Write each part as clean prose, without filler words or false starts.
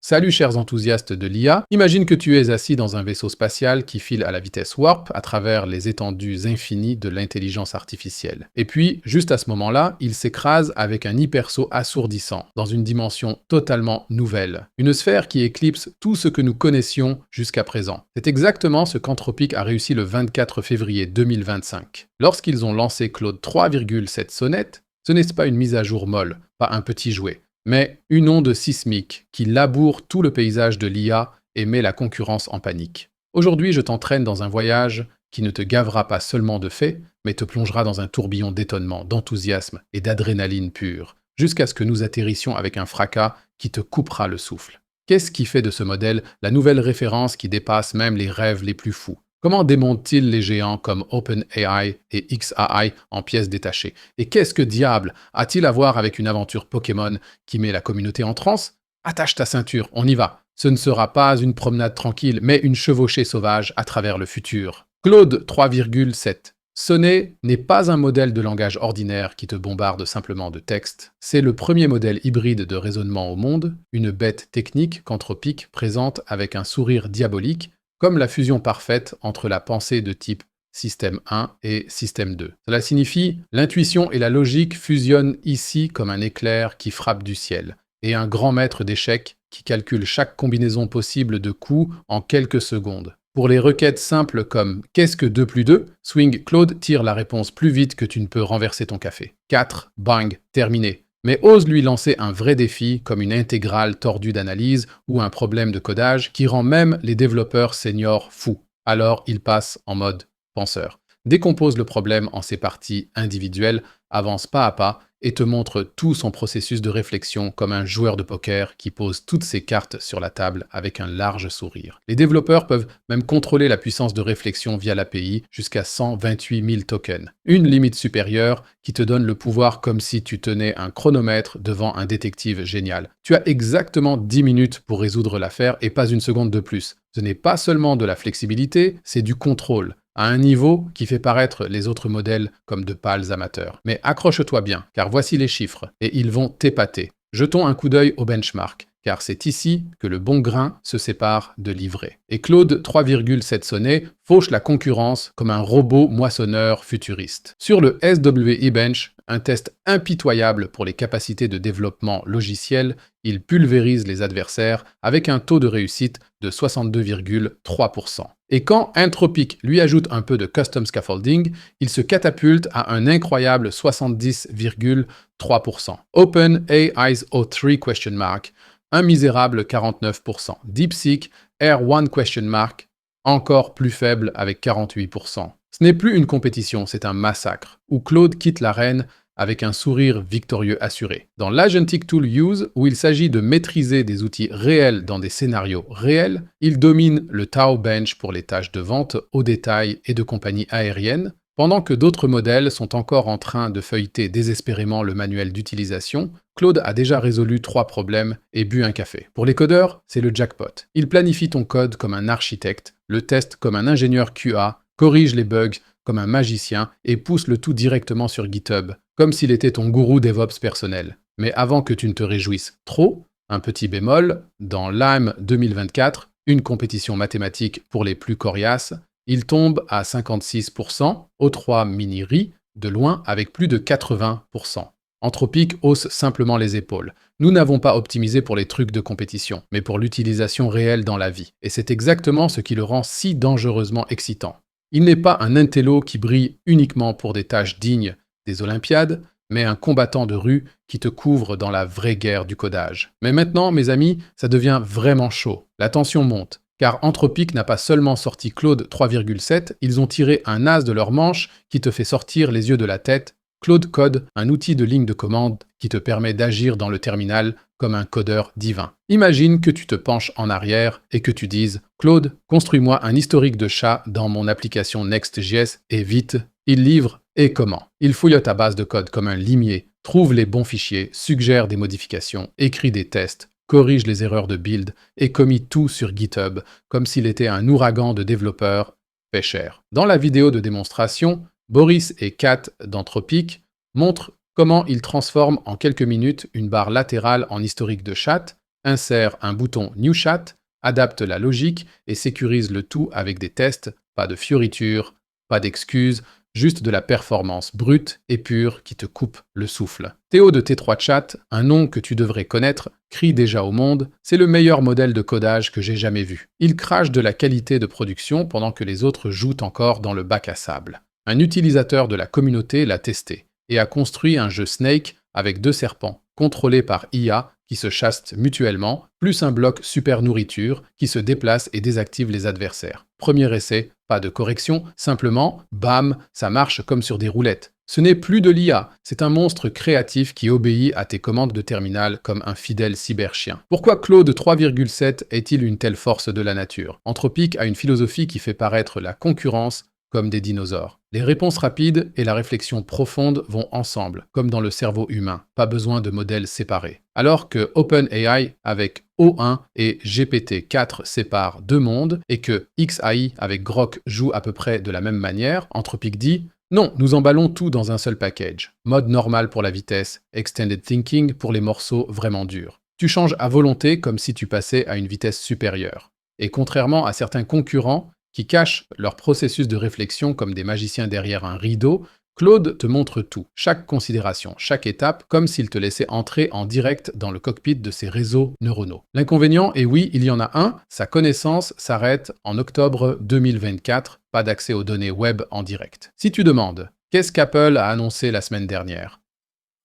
Salut chers enthousiastes de l'IA, imagine que tu es assis dans un vaisseau spatial qui file à la vitesse warp à travers les étendues infinies de l'intelligence artificielle. Et puis, juste à ce moment-là, il s'écrase avec un hypersaut assourdissant, dans une dimension totalement nouvelle. Une sphère qui éclipse tout ce que nous connaissions jusqu'à présent. C'est exactement ce qu'Anthropic a réussi le 24 février 2025. Lorsqu'ils ont lancé Claude 3,7 Sonnet, ce n'est pas une mise à jour molle, pas un petit jouet, mais une onde sismique qui laboure tout le paysage de l'IA et met la concurrence en panique. Aujourd'hui, je t'entraîne dans un voyage qui ne te gavera pas seulement de faits, mais te plongera dans un tourbillon d'étonnement, d'enthousiasme et d'adrénaline pure, jusqu'à ce que nous atterrissions avec un fracas qui te coupera le souffle. Qu'est-ce qui fait de ce modèle la nouvelle référence qui dépasse même les rêves les plus fous? Comment démonte-t-il les géants comme OpenAI et XAI en pièces détachées? Et qu'est-ce que diable a-t-il à voir avec une aventure Pokémon qui met la communauté en transe? Attache ta ceinture, on y va. Ce ne sera pas une promenade tranquille, mais une chevauchée sauvage à travers le futur. Claude 3,7. Sonnet n'est pas un modèle de langage ordinaire qui te bombarde simplement de texte. C'est le premier modèle hybride de raisonnement au monde, une bête technique qu'Anthropic présente avec un sourire diabolique, comme la fusion parfaite entre la pensée de type système 1 et système 2. Cela signifie l'intuition et la logique fusionnent ici comme un éclair qui frappe du ciel, et un grand maître d'échecs qui calcule chaque combinaison possible de coups en quelques secondes. Pour les requêtes simples comme « Qu'est-ce que 2 plus 2 ?», Swing Claude tire la réponse plus vite que tu ne peux renverser ton café. 4, bang, terminé. Mais ose lui lancer un vrai défi comme une intégrale tordue d'analyse ou un problème de codage qui rend même les développeurs seniors fous. Alors il passe en mode penseur. Décompose le problème en ses parties individuelles, avance pas à pas et te montre tout son processus de réflexion comme un joueur de poker qui pose toutes ses cartes sur la table avec un large sourire. Les développeurs peuvent même contrôler la puissance de réflexion via l'API jusqu'à 128 000 tokens. Une limite supérieure qui te donne le pouvoir comme si tu tenais un chronomètre devant un détective génial. Tu as exactement 10 minutes pour résoudre l'affaire et pas une seconde de plus. Ce n'est pas seulement de la flexibilité, c'est du contrôle, à un niveau qui fait paraître les autres modèles comme de pâles amateurs. Mais accroche-toi bien, car voici les chiffres, et ils vont t'épater. Jetons un coup d'œil au benchmark, car c'est ici que le bon grain se sépare de l'ivraie. Et Claude 3,7 Sonnet fauche la concurrence comme un robot moissonneur futuriste. Sur le SWE Bench, un test impitoyable pour les capacités de développement logiciel, il pulvérise les adversaires avec un taux de réussite de 62,3%. Et quand Anthropic lui ajoute un peu de custom scaffolding, il se catapulte à un incroyable 70,3%. OpenAI's O3 question mark, un misérable 49%. DeepSeek R1 question mark, encore plus faible avec 48%. Ce n'est plus une compétition, c'est un massacre, où Claude quitte l'arène avec un sourire victorieux assuré. Dans l'Agentic Tool Use, où il s'agit de maîtriser des outils réels dans des scénarios réels, il domine le Tao Bench pour les tâches de vente au détail et de compagnie aérienne, pendant que d'autres modèles sont encore en train de feuilleter désespérément le manuel d'utilisation. Claude a déjà résolu 3 problèmes et bu un café. Pour les codeurs, c'est le jackpot. Il planifie ton code comme un architecte, le teste comme un ingénieur QA, corrige les bugs comme un magicien et pousse le tout directement sur GitHub, comme s'il était ton gourou DevOps personnel. Mais avant que tu ne te réjouisses trop, un petit bémol, dans l'AIM 2024, une compétition mathématique pour les plus coriaces, il tombe à 56%, O3 mini-RI, de loin avec plus de 80%. Anthropic hausse simplement les épaules. Nous n'avons pas optimisé pour les trucs de compétition, mais pour l'utilisation réelle dans la vie. Et c'est exactement ce qui le rend si dangereusement excitant. Il n'est pas un intello qui brille uniquement pour des tâches dignes des Olympiades, mais un combattant de rue qui te couvre dans la vraie guerre du codage. Mais maintenant, mes amis, ça devient vraiment chaud. La tension monte, car Anthropic n'a pas seulement sorti Claude 3,7, ils ont tiré un as de leur manche qui te fait sortir les yeux de la tête. Claude Code, un outil de ligne de commande qui te permet d'agir dans le terminal comme un codeur divin. Imagine que tu te penches en arrière et que tu dises « Claude, construis-moi un historique de chat dans mon application Next.js et vite, il livre et comment ?» Il fouille ta base de code comme un limier, trouve les bons fichiers, suggère des modifications, écrit des tests, corrige les erreurs de build et commit tout sur GitHub comme s'il était un ouragan de développeurs fait cher. Dans la vidéo de démonstration, Boris et Kat d'Anthropic montrent comment ils transforment en quelques minutes une barre latérale en historique de chat, insère un bouton New Chat, adapte la logique et sécurise le tout avec des tests, pas de fioritures, pas d'excuses, juste de la performance brute et pure qui te coupe le souffle. Théo de T3 Chat, un nom que tu devrais connaître, crie déjà au monde, c'est le meilleur modèle de codage que j'ai jamais vu. Il crache de la qualité de production pendant que les autres jouent encore dans le bac à sable. Un utilisateur de la communauté l'a testé et a construit un jeu Snake avec 2 serpents, contrôlés par IA qui se chassent mutuellement, plus un bloc super nourriture qui se déplace et désactive les adversaires. Premier essai, pas de correction, simplement, bam, ça marche comme sur des roulettes. Ce n'est plus de l'IA, c'est un monstre créatif qui obéit à tes commandes de terminal comme un fidèle cyberchien. Pourquoi Claude 3,7 est-il une telle force de la nature? Anthropic a une philosophie qui fait paraître la concurrence comme des dinosaures. Les réponses rapides et la réflexion profonde vont ensemble, comme dans le cerveau humain, pas besoin de modèles séparés. Alors que OpenAI avec O1 et GPT-4 séparent 2 mondes, et que XAI avec Grok joue à peu près de la même manière, Anthropic dit « Non, nous emballons tout dans un seul package. Mode normal pour la vitesse, Extended Thinking pour les morceaux vraiment durs. Tu changes à volonté comme si tu passais à une vitesse supérieure. » Et contrairement à certains concurrents, qui cachent leur processus de réflexion comme des magiciens derrière un rideau, Claude te montre tout, chaque considération, chaque étape, comme s'il te laissait entrer en direct dans le cockpit de ses réseaux neuronaux. L'inconvénient, et oui, il y en a un, sa connaissance s'arrête en octobre 2024, pas d'accès aux données web en direct. Si tu demandes, qu'est-ce qu'Apple a annoncé la semaine dernière?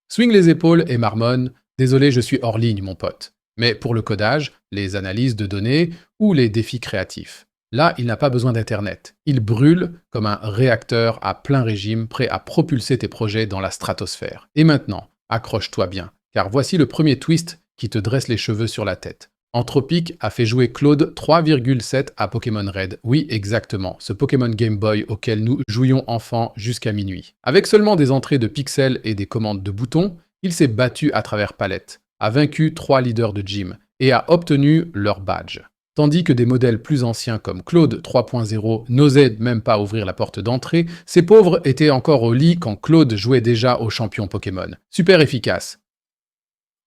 Swing les épaules et marmonne, désolé, je suis hors ligne, mon pote. Mais pour le codage, les analyses de données ou les défis créatifs. Là, il n'a pas besoin d'Internet. Il brûle comme un réacteur à plein régime, prêt à propulser tes projets dans la stratosphère. Et maintenant, accroche-toi bien, car voici le premier twist qui te dresse les cheveux sur la tête. Anthropic a fait jouer Claude 3,7 à Pokémon Red. Oui, exactement, ce Pokémon Game Boy auquel nous jouions enfants jusqu'à minuit. Avec seulement des entrées de pixels et des commandes de boutons, il s'est battu à travers palette, a vaincu 3 leaders de gym et a obtenu leur badge. Tandis que des modèles plus anciens comme Claude 3.0 n'osaient même pas ouvrir la porte d'entrée, ces pauvres étaient encore au lit quand Claude jouait déjà au champion Pokémon. Super efficace.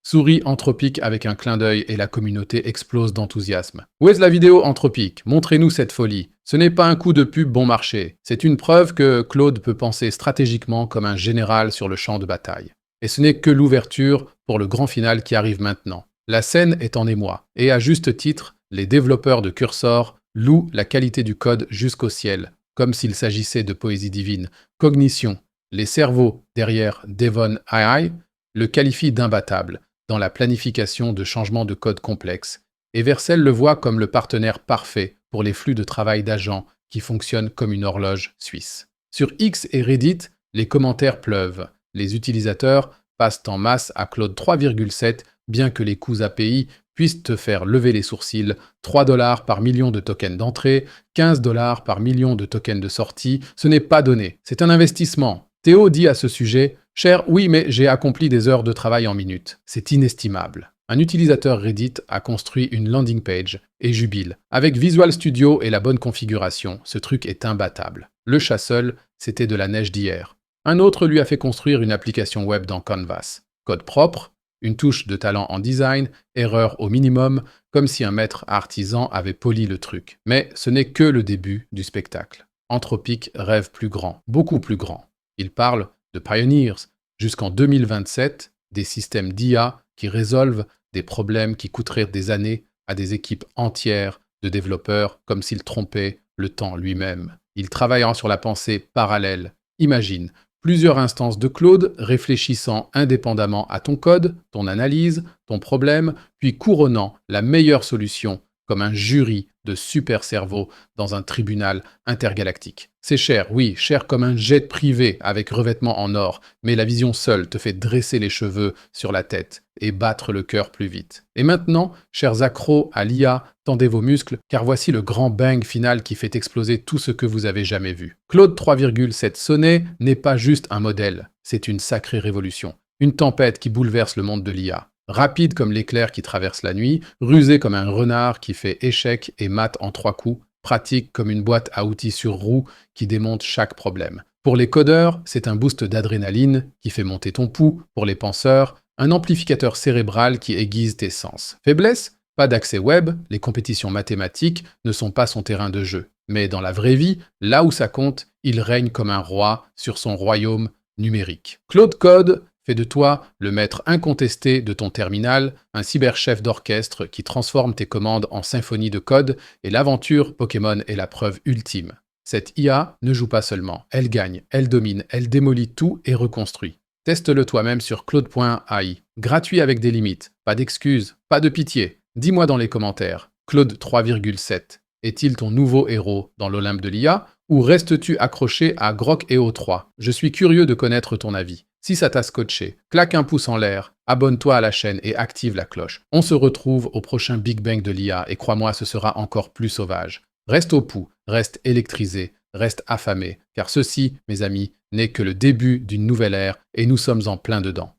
Sourit Anthropic avec un clin d'œil et la communauté explose d'enthousiasme. Où est la vidéo Anthropic? Montrez-nous cette folie. Ce n'est pas un coup de pub bon marché. C'est une preuve que Claude peut penser stratégiquement comme un général sur le champ de bataille. Et ce n'est que l'ouverture pour le grand final qui arrive maintenant. La scène est en émoi, et à juste titre, les développeurs de Cursor louent la qualité du code jusqu'au ciel, comme s'il s'agissait de poésie divine. Cognition, les cerveaux derrière Devon AI, le qualifient d'imbattable dans la planification de changements de code complexes, et Vercel le voit comme le partenaire parfait pour les flux de travail d'agents qui fonctionnent comme une horloge suisse. Sur X et Reddit, les commentaires pleuvent. Les utilisateurs passent en masse à Claude 3,7, bien que les coûts API puissent te faire lever les sourcils, 3 $ par million de tokens d'entrée, 15 $ par million de tokens de sortie, ce n'est pas donné, c'est un investissement. Théo dit à ce sujet, « Cher, oui, mais j'ai accompli des heures de travail en minutes. C'est inestimable. » Un utilisateur Reddit a construit une landing page et jubile. Avec Visual Studio et la bonne configuration, ce truc est imbattable. Le chat seul, c'était de la neige d'hier. Un autre lui a fait construire une application web dans Canvas. Code propre, une touche de talent en design, erreur au minimum, comme si un maître artisan avait poli le truc. Mais ce n'est que le début du spectacle. Anthropic rêve plus grand, beaucoup plus grand. Il parle de Pioneers, jusqu'en 2027, des systèmes d'IA qui résolvent des problèmes qui coûteraient des années à des équipes entières de développeurs, comme s'ils trompaient le temps lui-même. Il travaillera sur la pensée parallèle. Imagine, plusieurs instances de Claude réfléchissant indépendamment à ton code, ton analyse, ton problème, puis couronnant la meilleure solution comme un jury de super cerveaux dans un tribunal intergalactique. C'est cher, oui, cher comme un jet privé avec revêtement en or, mais la vision seule te fait dresser les cheveux sur la tête et battre le cœur plus vite. Et maintenant, chers accros à l'IA, tendez vos muscles, car voici le grand bang final qui fait exploser tout ce que vous avez jamais vu. Claude 3,7 sonnet n'est pas juste un modèle, c'est une sacrée révolution. Une tempête qui bouleverse le monde de l'IA. Rapide comme l'éclair qui traverse la nuit, rusé comme un renard qui fait échec et mat en 3 coups, pratique comme une boîte à outils sur roue qui démonte chaque problème. Pour les codeurs, c'est un boost d'adrénaline qui fait monter ton pouls. Pour les penseurs, Un amplificateur cérébral qui aiguise tes sens. Faiblesse? Pas d'accès web, les compétitions mathématiques ne sont pas son terrain de jeu. Mais dans la vraie vie, là où ça compte, il règne comme un roi sur son royaume numérique. Claude Code fait de toi le maître incontesté de ton terminal, un cyberchef d'orchestre qui transforme tes commandes en symphonie de code, et l'aventure Pokémon est la preuve ultime. Cette IA ne joue pas seulement, elle gagne, elle domine, elle démolit tout et reconstruit. Teste-le toi-même sur claude.ai. Gratuit avec des limites, pas d'excuses, pas de pitié. Dis-moi dans les commentaires, Claude 3,7 est-il ton nouveau héros dans l'Olympe de l'IA ou restes-tu accroché à Grok EO 3? Je suis curieux de connaître ton avis. Si ça t'a scotché, claque un pouce en l'air, abonne-toi à la chaîne et active la cloche. On se retrouve au prochain Big Bang de l'IA et crois-moi, ce sera encore plus sauvage. Reste au pouls, reste électrisé, reste affamé, car ceci, mes amis, n'est que le début d'une nouvelle ère et nous sommes en plein dedans.